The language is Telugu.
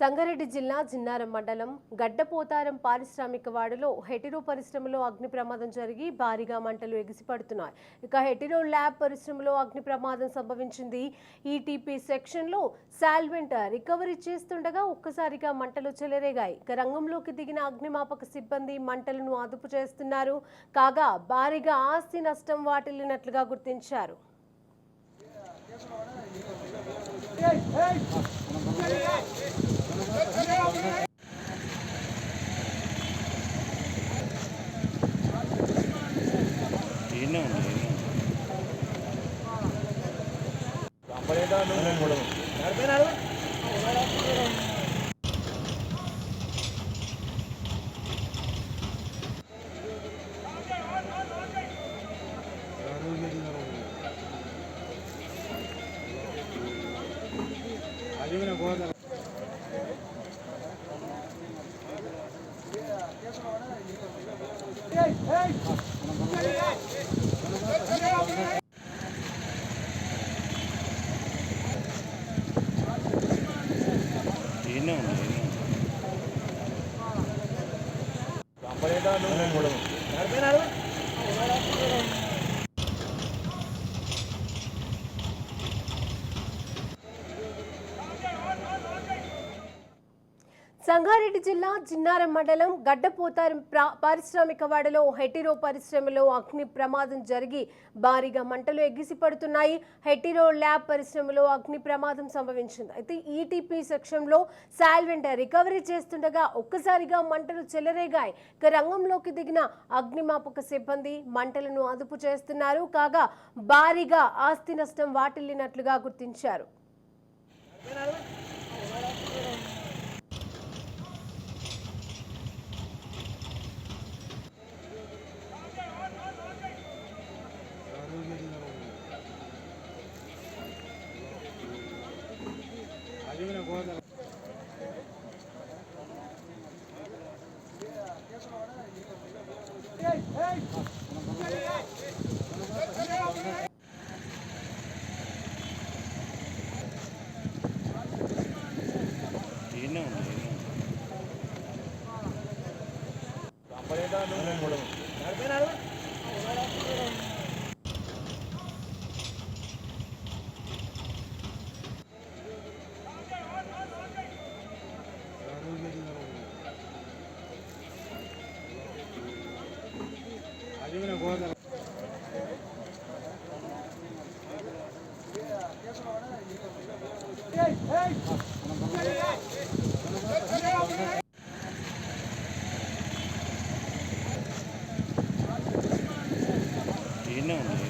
సంగారెడ్డి జిల్లా జిన్నారం మండలం గడ్డపోతారం పారిశ్రామిక వాడలో హెటిరో పరిశ్రమలో అగ్ని ప్రమాదం జరిగి భారీగా మంటలు ఎగిసిపడుతున్నాయి. ఇక హెటిరో ల్యాబ్ పరిశ్రమలో అగ్ని ప్రమాదం సంభవించింది. ఈటీపీ సెక్షన్లో సాల్వెంట్ రికవరీ చేస్తుండగా ఒక్కసారిగా మంటలు చెలరేగాయి. ఇక రంగంలోకి దిగిన అగ్నిమాపక సిబ్బంది మంటలను అదుపు చేస్తున్నారు. కాగా భారీగా ఆస్తి నష్టం వాటిల్లినట్లుగా గుర్తించారు. సంగారెడ్డి జిల్లా జిన్నారం మండలం గడ్డపోతారం పారిశ్రామిక వాడలో హెటిరో పరిశ్రమలో అగ్ని ప్రమాదం జరిగి భారీగా మంటలు ఎగిసిపడుతున్నాయి. హెటిరో ల్యాబ్ పరిశ్రమలో అగ్ని ప్రమాదం సంభవించింది. అయితే ఈటీపీ సెక్షన్లో సాల్వెంట్ రికవరీ చేస్తుండగా ఒక్కసారిగా మంటలు చెలరేగాయి. ఇక రంగంలోకి దిగిన అగ్నిమాపక సిబ్బంది మంటలను అదుపు చేస్తున్నారు. కాగా భారీగా ఆస్తి నష్టం వాటిల్లినట్లుగా గుర్తించారు. No.